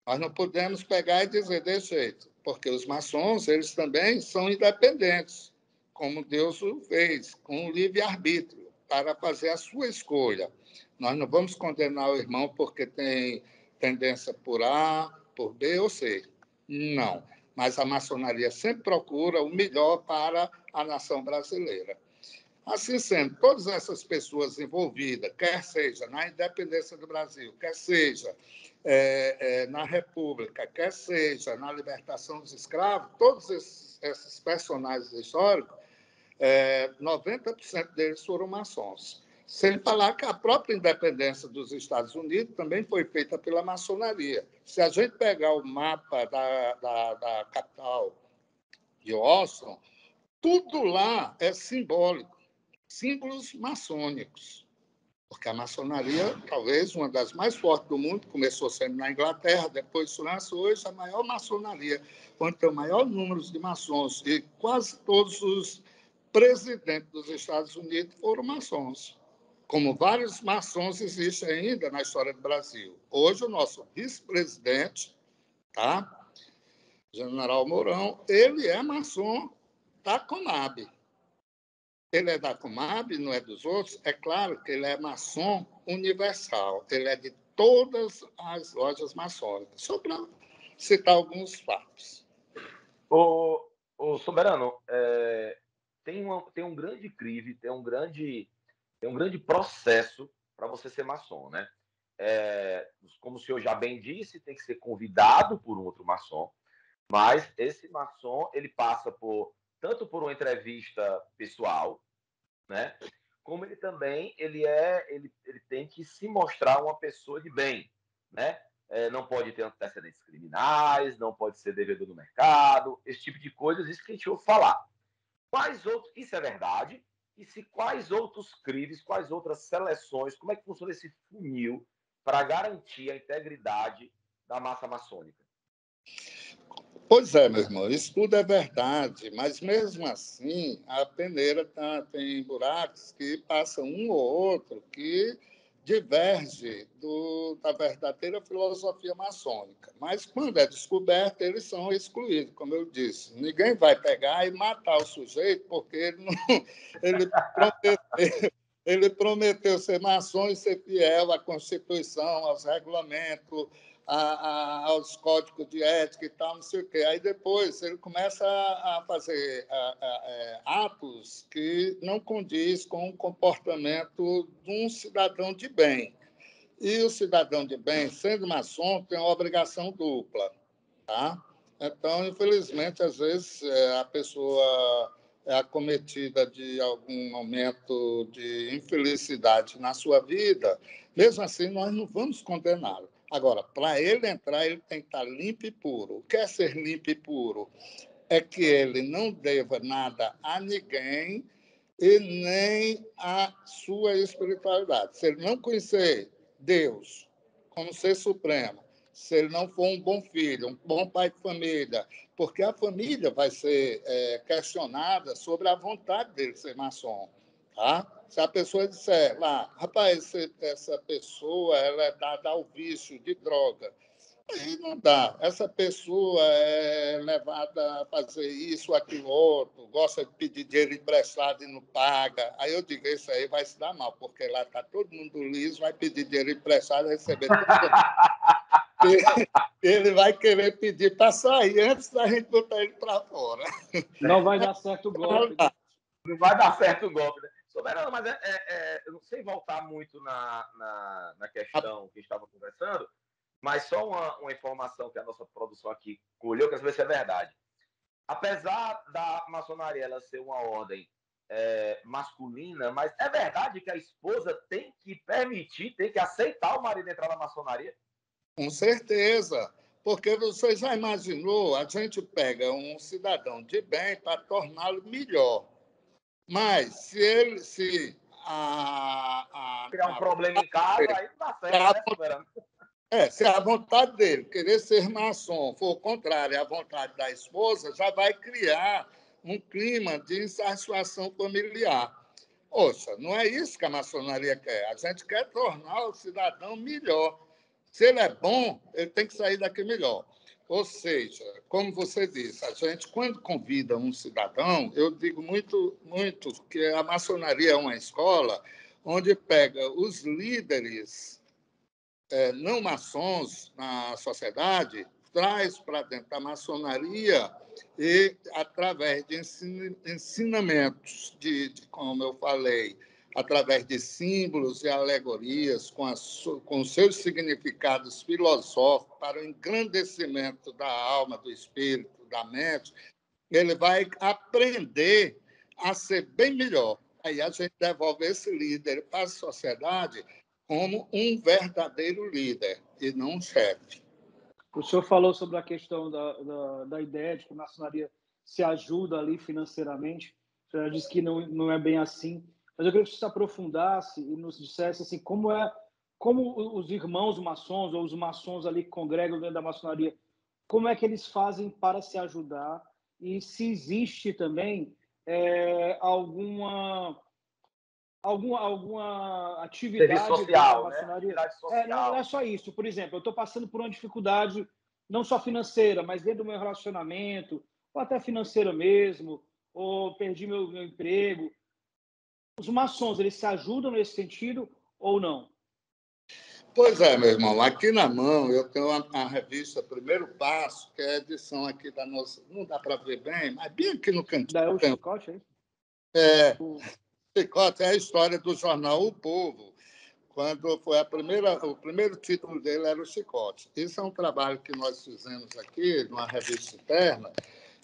C: Nós não podemos pegar e dizer, de jeito, porque os maçons eles também são independentes, como Deus o fez, com o livre-arbítrio, para fazer a sua escolha. Nós não vamos condenar o irmão porque tem tendência por A, por B ou C. Não. Mas a maçonaria sempre procura o melhor para a nação brasileira. Assim sendo, todas essas pessoas envolvidas, quer seja na independência do Brasil, quer seja na República, quer seja na libertação dos escravos, todos esses personagens históricos, 90% deles foram maçons. Sem falar que a própria independência dos Estados Unidos também foi feita pela maçonaria. Se a gente pegar o mapa da capital de Washington, tudo lá é simbólico, símbolos maçônicos. Porque a maçonaria, talvez uma das mais fortes do mundo, começou sendo na Inglaterra, depois França, hoje a maior maçonaria, onde tem o maior número de maçons, e quase todos os presidentes dos Estados Unidos foram maçons. Como vários maçons existem ainda na história do Brasil. Hoje, o nosso vice-presidente, tá? General Mourão, ele é maçom da Conab. Ele é da Conab, não é dos outros. É claro que ele é maçom universal. Ele é de todas as lojas maçônicas. Só para citar alguns fatos.
B: O Soberano, tem um grande crive, tem um grande processo para você ser maçom, né? Como o senhor já bem disse, tem que ser convidado por um outro maçom, mas esse maçom ele passa tanto por uma entrevista pessoal, né? Como ele também ele tem que se mostrar uma pessoa de bem, né? Não pode ter antecedentes criminais, não pode ser devedor do mercado, esse tipo de coisas, isso que a gente ouve falar. Isso é verdade? Quais outros crimes, quais outras seleções, como é que funciona esse funil para garantir a integridade da massa maçônica?
C: Pois é, meu irmão, isso tudo é verdade, mas mesmo assim a peneira tem buracos que passam um ou outro que diverge da verdadeira filosofia maçônica. Mas quando é descoberto, eles são excluídos, como eu disse. Ninguém vai pegar e matar o sujeito porque ele prometeu ser maçom e ser fiel à Constituição, aos regulamentos, aos códigos de ética e tal, não sei o quê. Aí depois ele começa a fazer atos que não condiz com o comportamento de um cidadão de bem. E o cidadão de bem, sendo maçom, tem uma obrigação dupla. Tá? Então, infelizmente, às vezes a pessoa é acometida de algum momento de infelicidade na sua vida, mesmo assim, nós não vamos condená-lo. Agora, para ele entrar, ele tem que estar limpo e puro. O que é ser limpo e puro? É que ele não deva nada a ninguém e nem a sua espiritualidade. Se ele não conhecer Deus como ser supremo, se ele não for um bom filho, um bom pai de família, porque a família vai ser questionada sobre a vontade dele ser maçom. Tá? Se a pessoa disser lá, rapaz, essa pessoa ela é dada ao vício de droga, aí não dá. Essa pessoa é levada a fazer isso, aquilo, outro, gosta de pedir dinheiro emprestado e não paga. Aí eu digo, isso aí vai se dar mal, porque lá está todo mundo liso, vai pedir dinheiro emprestado, receber tudo. Ele vai querer pedir para sair antes da gente botar ele para fora.
A: Não vai dar certo o golpe.
B: Não vai dar certo o golpe, né? Soberano, mas eu não sei voltar muito na questão que estava conversando, mas só uma informação que a nossa produção aqui colheu, que às vezes é verdade. Apesar da maçonaria ela ser uma ordem masculina, mas é verdade que a esposa tem que permitir, tem que aceitar o marido entrar na maçonaria?
C: Com certeza, porque você já imaginou, a gente pega um cidadão de bem para torná-lo melhor. Mas se
B: criar um problema em casa, aí não dá certo, né, Soberano?
C: Se a vontade dele querer ser maçom for contrária à vontade da esposa, já vai criar um clima de insatisfação familiar. Poxa, não é isso que a maçonaria quer. A gente quer tornar o cidadão melhor. Se ele é bom, ele tem que sair daqui melhor. Ou seja, como você disse, a gente, quando convida um cidadão, eu digo muito, muito que a maçonaria é uma escola onde pega os líderes não maçons na sociedade, traz para dentro da maçonaria e, através de ensinamentos, como eu falei, através de símbolos e alegorias, com seus significados filosóficos para o engrandecimento da alma, do espírito, da mente, ele vai aprender a ser bem melhor. Aí a gente devolve esse líder para a sociedade como um verdadeiro líder e não um chefe.
A: O senhor falou sobre a questão da ideia de que a maçonaria se ajuda ali financeiramente. O senhor já disse que não é bem assim. Mas eu queria que você se aprofundasse e nos dissesse assim, como os irmãos maçons ou os maçons ali que congregam dentro da maçonaria, como é que eles fazem para se ajudar e se existe também alguma
B: Serviço
A: atividade dentro da
B: social, né?
A: maçonaria.
B: Atividade
A: Não é
B: social.
A: só isso. Por exemplo, eu estou passando por uma dificuldade, não só financeira, mas dentro do meu relacionamento, ou até financeira mesmo, ou perdi meu emprego. Os maçons, eles se ajudam nesse sentido ou não?
C: Pois é, meu irmão. Aqui na mão eu tenho a revista Primeiro Passo, que é a edição aqui da nossa. Não dá para ver bem, mas bem aqui no cantinho.
A: Da El Chicote, é isso?
C: É, Chicote é a história do jornal O Povo, quando foi o primeiro título dele era o Chicote. Isso é um trabalho que nós fizemos aqui, numa revista interna,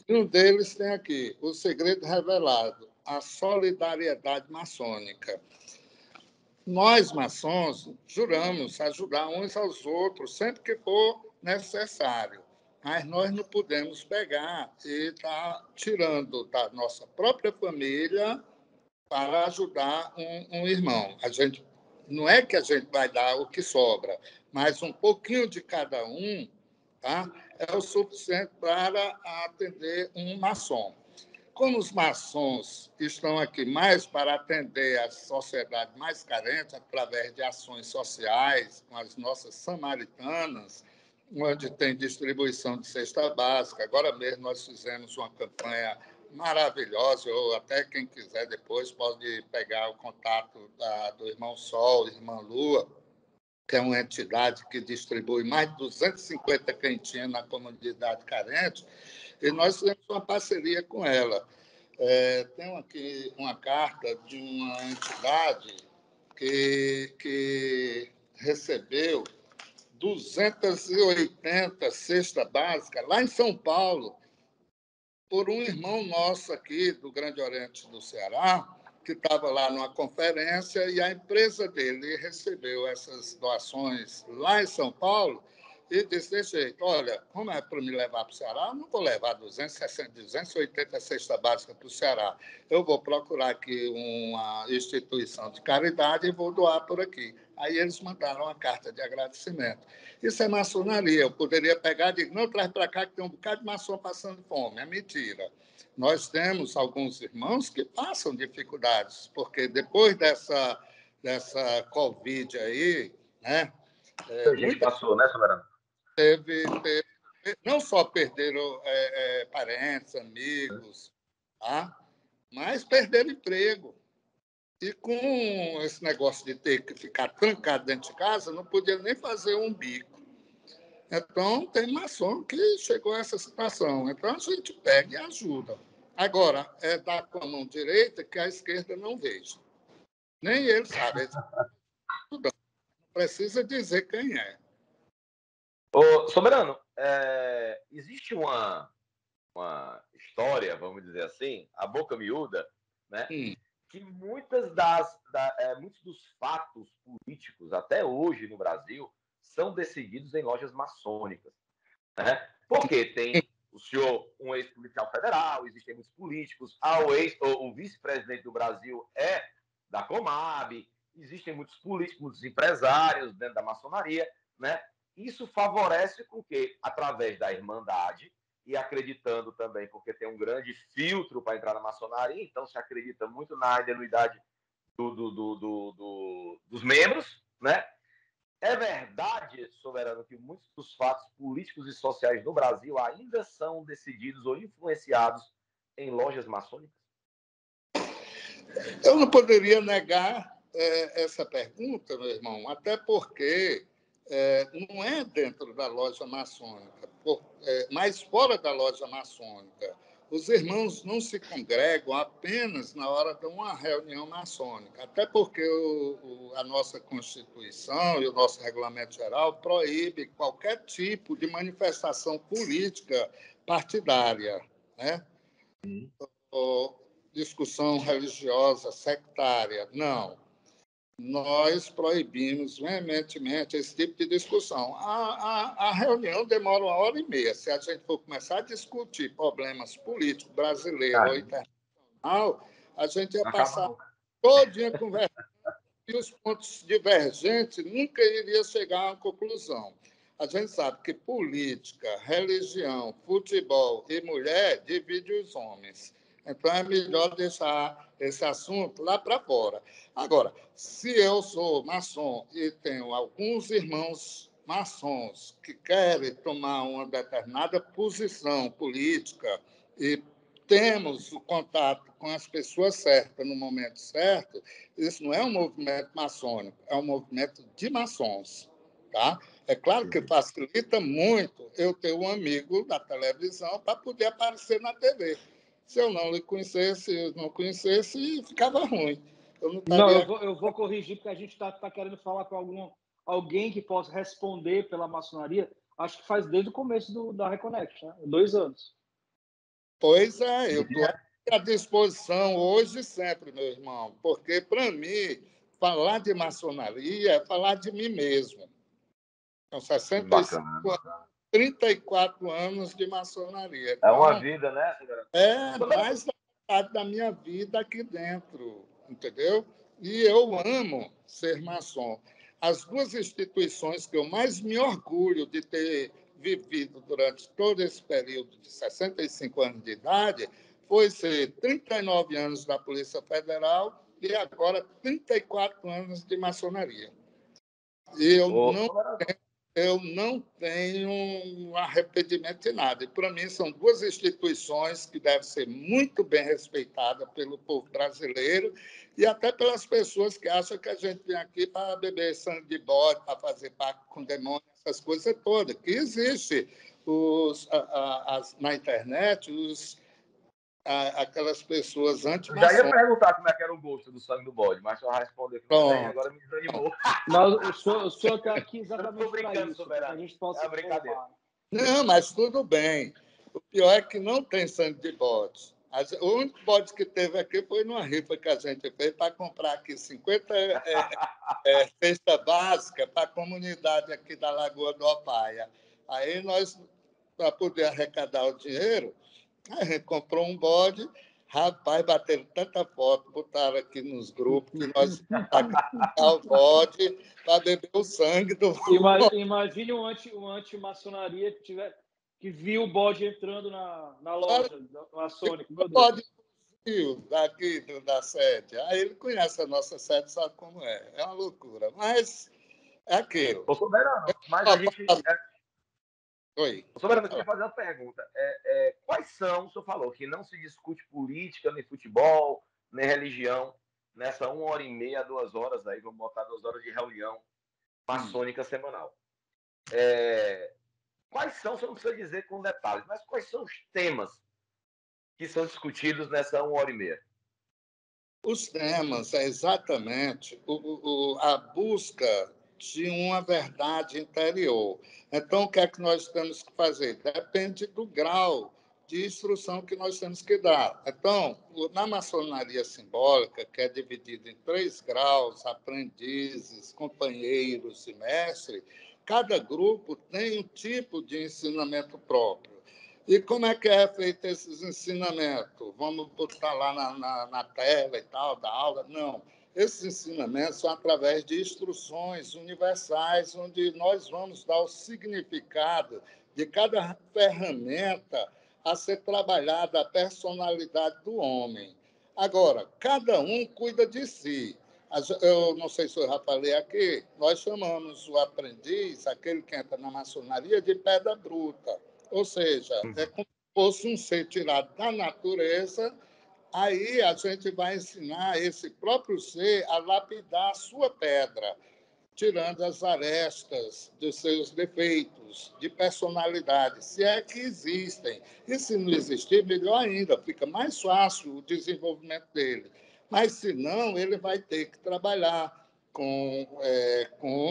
C: e um deles tem aqui, O Segredo Revelado, a solidariedade maçônica. Nós, maçons, juramos ajudar uns aos outros sempre que for necessário, mas nós não podemos pegar e estar tirando da nossa própria família para ajudar um irmão. A gente não é que a gente vai dar o que sobra, mas um pouquinho de cada um, tá? É o suficiente para atender um maçom. Como os maçons estão aqui mais para atender a sociedade mais carente, através de ações sociais, com as nossas samaritanas, onde tem distribuição de cesta básica. Agora mesmo nós fizemos uma campanha maravilhosa, ou até quem quiser depois pode pegar o contato do Irmão Sol, Irmã Lua, que é uma entidade que distribui mais de 250 quentinhas na comunidade carente, e nós fizemos uma parceria com ela. Tenho aqui uma carta de uma entidade que recebeu 280 cesta básica lá em São Paulo, por um irmão nosso aqui do Grande Oriente do Ceará, que estava lá numa conferência, e a empresa dele recebeu essas doações lá em São Paulo e disse desse jeito: olha, como é para me levar para o Ceará, eu não vou levar 260, 280 cesta básica para o Ceará. Eu vou procurar aqui uma instituição de caridade e vou doar por aqui. Aí eles mandaram uma carta de agradecimento. Isso é maçonaria. Eu poderia pegar e dizer: não, traz para cá que tem um bocado de maçom passando fome. É mentira. Nós temos alguns irmãos que passam dificuldades, porque depois dessa Covid aí, né,
B: A gente
C: muita
B: passou, né, Soberano?
C: teve não só perderam parentes, amigos, tá? Mas perderam emprego. E com esse negócio de ter que ficar trancado dentro de casa, não podia nem fazer um bico. Então, tem maçom que chegou a essa situação. Então, a gente pega e ajuda. Agora, é dar com a mão direita que a esquerda não veja. Nem ele sabe. Ele não precisa dizer quem é.
B: Ô, Soberano, existe uma história, vamos dizer assim, a boca miúda, né? Que muitos dos fatos políticos, até hoje no Brasil, são decididos em lojas maçônicas. Né? Porque tem o senhor, um ex-policial federal, existem muitos políticos, o vice-presidente do Brasil é da Comab, existem muitos políticos, muitos empresários dentro da maçonaria, né? Isso favorece com que, através da Irmandade, e acreditando também, porque tem um grande filtro para entrar na maçonaria, então se acredita muito na ingenuidade dos membros, né? É verdade, Soberano, que muitos dos fatos políticos e sociais do Brasil ainda são decididos ou influenciados em lojas maçônicas?
C: Eu não poderia negar essa pergunta, meu irmão, até porque não é dentro da loja maçônica, mas fora da loja maçônica. Os irmãos não se congregam apenas na hora de uma reunião maçônica, até porque a nossa Constituição e o nosso Regulamento Geral proíbe qualquer tipo de manifestação política partidária, né? Ou discussão religiosa, sectária. Não. Nós proibimos veementemente esse tipo de discussão. A reunião demora 1h30. Se a gente for começar a discutir problemas políticos brasileiros ou internacional, a gente ia passar todo dia conversando e os pontos divergentes nunca iria chegar a uma conclusão. A gente sabe que política, religião, futebol e mulher dividem os homens. Então, é melhor deixar esse assunto lá para fora. Agora, se eu sou maçom e tenho alguns irmãos maçons que querem tomar uma determinada posição política e temos o contato com as pessoas certas no momento certo, isso não é um movimento maçônico, é um movimento de maçons. Tá? É claro que facilita muito eu ter um amigo da televisão para poder aparecer na TV. Se eu não lhe conhecesse, eu não conhecesse, ficava ruim. Eu não
A: Não,
C: estaria...
A: eu vou corrigir, porque a gente está querendo falar com alguém que possa responder pela maçonaria. Acho que faz desde o começo da Reconnect, né? 2 anos.
C: Pois é, eu estou à disposição hoje e sempre, meu irmão, porque, para mim, falar de maçonaria é falar de mim mesmo. São 65
B: Bacana,
C: anos,
B: bacana.
C: 34 anos de maçonaria.
B: É uma
C: Então,
B: vida, né?
C: é
B: Soberano,
C: mais da metade da minha vida aqui dentro, entendeu? E eu amo ser maçom. As duas instituições que eu mais me orgulho de ter vivido durante todo esse período de 65 anos de idade foi ser 39 anos da Polícia Federal e agora 34 anos de maçonaria. E
B: Soberano,
C: eu não tenho um arrependimento de nada. E, para mim, são duas instituições que devem ser muito bem respeitadas pelo povo brasileiro e até pelas pessoas que acham que a gente vem aqui para beber sangue de bode, para fazer pacto com demônio, essas coisas todas. Que existe na internet aquelas pessoas
B: eu já ia
C: anti-maçons.
B: perguntar como é que era o gosto do sangue do bode, mas só respondeu que não tem,
C: Pronto.
B: agora me desanimou.
A: Mas o senhor está aqui
B: Eu não estou
A: exatamente para
B: brincando,
A: isso, para que a
B: Soberano.
A: gente
B: É
A: possa
B: uma brincadeira.
A: informar.
C: Não, mas tudo bem. O pior é que não tem sangue de bode. O único bode que teve aqui foi numa rifa que a gente fez para comprar aqui 50 cesta básica para a comunidade aqui da Lagoa do Opaia. Aí nós, para poder arrecadar o dinheiro, a gente comprou um bode. Rapaz, bateram tanta foto, botaram aqui nos grupos que nós íamos sacrificar o bode para beber o sangue do bode.
A: Imagine um anti-maçonaria que viu o bode entrando na loja maçônica. Meu
C: O
A: Deus.
C: bode daqui da sede. Aí ele conhece a nossa sede, sabe como é. É uma loucura. Mas é aquilo.
B: Ô, Soberano, mas
C: Ó,
B: a gente.
C: Oi.
B: Soberano, eu queria fazer uma pergunta. Quais são, o senhor falou que não se discute política, nem futebol, nem religião, nessa 1h30, 2 horas aí, vamos botar 2 horas de reunião maçônica semanal. Quais são, você não precisa dizer com detalhes, mas quais são os temas que são discutidos nessa 1h30?
C: Os temas é exatamente a busca de uma verdade interior. Então, o que é que nós temos que fazer? Depende do grau de instrução que nós temos que dar. Então, na maçonaria simbólica, que é dividida em 3 graus, aprendizes, companheiros e mestre, cada grupo tem um tipo de ensinamento próprio. E como é que é feito esses ensinamentos? Vamos botar lá na tela e tal, da aula? Não. Esses ensinamentos são através de instruções universais, onde nós vamos dar o significado de cada ferramenta a ser trabalhada, a personalidade do homem. Agora, cada um cuida de si. Eu não sei se eu já falei aqui, nós chamamos o aprendiz, aquele que entra na maçonaria, de pedra bruta. Ou seja, é como se fosse um ser tirado da natureza. Aí a gente vai ensinar esse próprio ser a lapidar a sua pedra, tirando as arestas dos seus defeitos de personalidade, se é que existem. E se não existir, melhor ainda, fica mais fácil o desenvolvimento dele. Mas, se não, ele vai ter que trabalhar com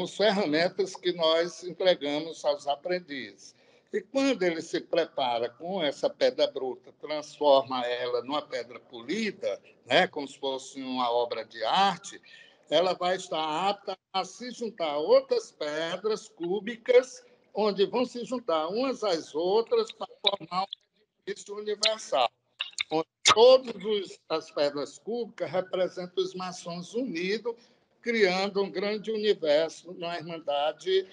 C: as ferramentas que nós entregamos aos aprendizes. E quando ele se prepara com essa pedra bruta, transforma ela numa pedra polida, né, como se fosse uma obra de arte, ela vai estar apta a se juntar a outras pedras cúbicas, onde vão se juntar umas às outras para formar um edifício universal, onde todas as pedras cúbicas representam os maçons unidos, criando um grande universo, uma irmandade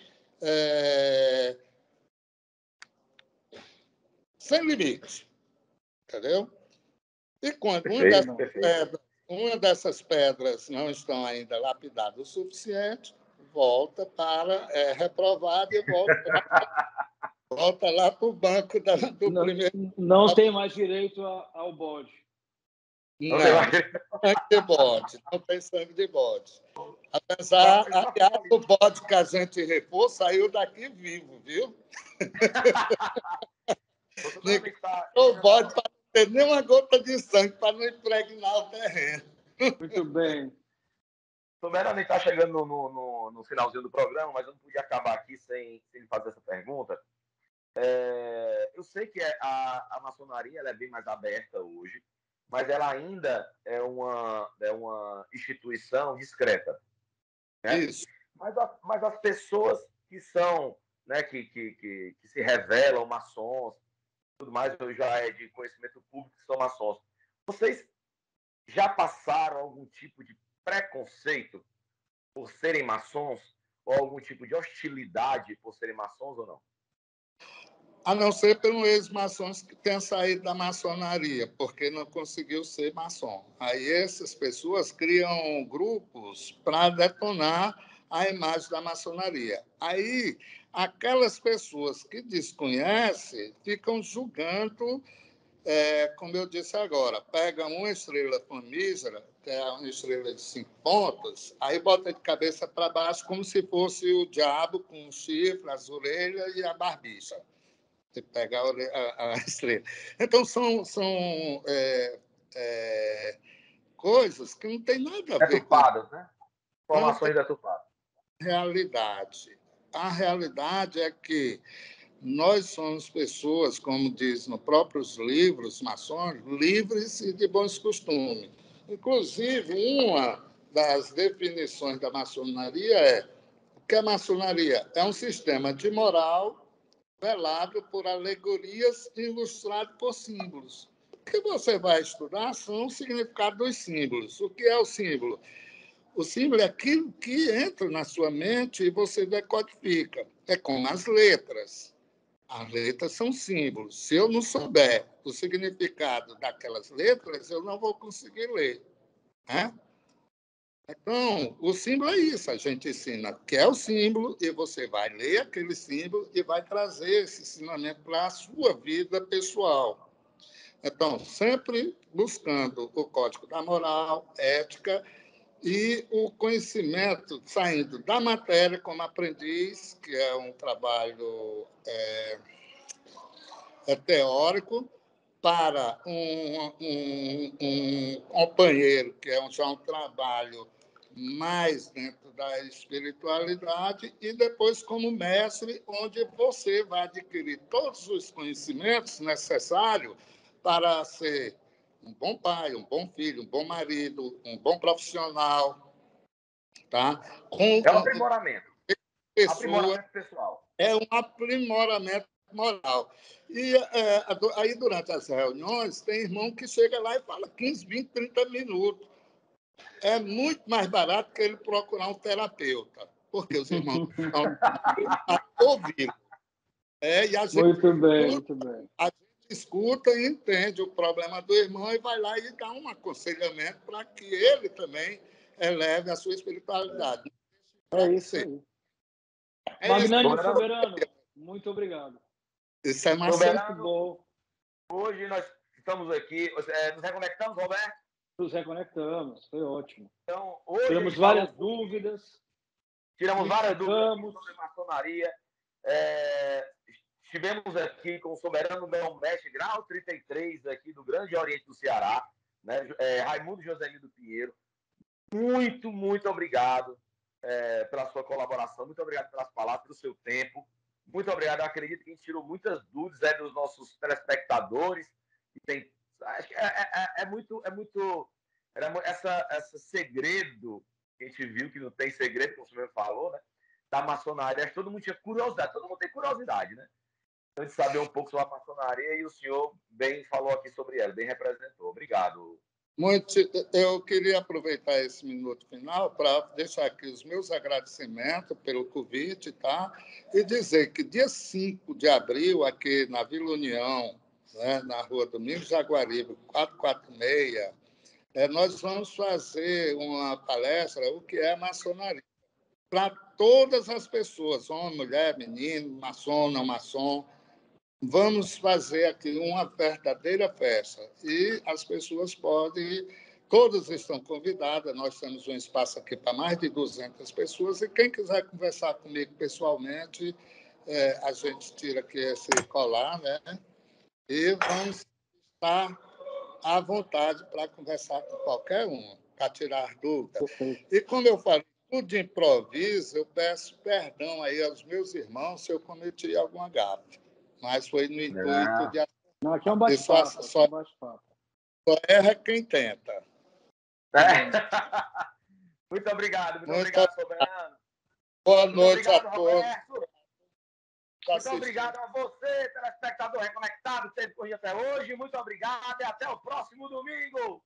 C: sem limite, entendeu? E quando uma dessas pedras não estão ainda lapidadas o suficiente, volta para reprovada e volta lá para o banco do primeiro.
A: Não tem mais direito ao bode.
C: Não, sangue de bode. Não tem sangue de bode. Apesar, aliás, o bode que a gente repôs saiu daqui vivo, viu? O bode para não ter nenhuma gota de sangue, para não impregnar o terreno.
A: Muito bem.
B: O Merani está chegando no finalzinho do programa, mas eu não podia acabar aqui sem lhe fazer essa pergunta. Eu sei que a maçonaria ela é bem mais aberta hoje, mas ela ainda é uma instituição discreta. Né?
C: Isso.
B: Mas as pessoas que são, né, que se revelam maçons, tudo mais, já é de conhecimento público que são maçons. Vocês já passaram algum tipo de preconceito por serem maçons ou algum tipo de hostilidade por serem maçons ou não?
C: A não ser pelos ex-maçons que tenham saído da maçonaria, porque não conseguiu ser maçom. Aí essas pessoas criam grupos para detonar a imagem da maçonaria. Aí aquelas pessoas que desconhecem ficam julgando, como eu disse agora, pega uma estrela famígera, que é uma estrela de 5 pontas, aí bota de cabeça para baixo como se fosse o diabo com o chifre, as orelhas e a barbicha. Você pegar a estrela. Então, são coisas que não tem nada a ver
B: deturpadas, né? Informações deturpadas.
C: Realidade. A realidade é que nós somos pessoas, como diz nos próprios livros maçônicos, livres e de bons costumes. Inclusive, uma das definições da maçonaria é que a maçonaria é um sistema de moral velado por alegorias e ilustrado por símbolos. O que você vai estudar são o significado dos símbolos. O que é o símbolo? O símbolo é aquilo que entra na sua mente e você decodifica. É como as letras. As letras são símbolos. Se eu não souber o significado daquelas letras, eu não vou conseguir ler. Né? Então, o símbolo é isso. A gente ensina que é o símbolo e você vai ler aquele símbolo e vai trazer esse ensinamento para a sua vida pessoal. Então, sempre buscando o código da moral, ética e o conhecimento saindo da matéria como aprendiz, que é um trabalho teórico, para um companheiro, que é já um trabalho mais dentro da espiritualidade, e depois como mestre, onde você vai adquirir todos os conhecimentos necessários para ser um bom pai, um bom filho, um bom marido, um bom profissional. Tá?
B: É um aprimoramento.
C: Aprimoramento
B: pessoal.
C: É um aprimoramento moral. E aí, durante as reuniões, tem irmão que chega lá e fala 15, 20, 30 minutos. É muito mais barato que ele procurar um terapeuta, porque os irmãos estão ouvindo. E a gente
A: muito bem.
C: A gente escuta e entende o problema do irmão e vai lá e dá um aconselhamento para que ele também eleve a sua espiritualidade.
A: É isso aí. Magnânimo Soberano, muito obrigado.
C: Isso é
B: Soberano,
A: bom.
B: Hoje nós estamos aqui. Nos reconectamos, Roberto?
A: Nos reconectamos, foi ótimo.
B: Então, hoje
A: tiramos várias dúvidas.
B: Tiramos várias dúvidas sobre maçonaria. Estivemos aqui com o Soberano Grão-Mestre, grau 33, aqui do Grande Oriente do Ceará, né? Raimundo Joselino Pinheiro. Muito, muito obrigado pela sua colaboração, muito obrigado pelas palavras, pelo seu tempo. Muito obrigado. Eu acredito que a gente tirou muitas dúvidas dos nossos telespectadores. Acho que esse segredo que a gente viu, que não tem segredo, como o senhor falou, né? Da maçonaria. Acho que todo mundo tinha curiosidade, todo mundo tem curiosidade, né? Então, de saber um pouco sobre a maçonaria, e o senhor bem falou aqui sobre ela, bem representou. Obrigado.
C: Eu queria aproveitar esse minuto final para deixar aqui os meus agradecimentos pelo convite, tá? E dizer que dia 5 de abril, aqui na Vila União, né, na rua Domingos Jaguaribe, 446, nós vamos fazer uma palestra, o que é maçonaria, para todas as pessoas, homem, mulher, menino, maçom, não maçom. Vamos fazer aqui uma verdadeira festa e as pessoas podem, todas estão convidadas, nós temos um espaço aqui para mais de 200 pessoas e quem quiser conversar comigo pessoalmente, a gente tira aqui esse colar, né? E vamos estar à vontade para conversar com qualquer um, para tirar dúvida. E como eu falei, tudo de improviso, eu peço perdão aí aos meus irmãos se eu cometi alguma gafe. Mas foi no intuito de...
A: Não, aqui é um bate-papo.
C: Só erra quem tenta.
B: Muito obrigado, muito obrigado, Soberano.
C: Boa noite a todos.
B: Muito obrigado a você, telespectador reconectado, que esteve comigo até hoje. Muito obrigado e até o próximo domingo.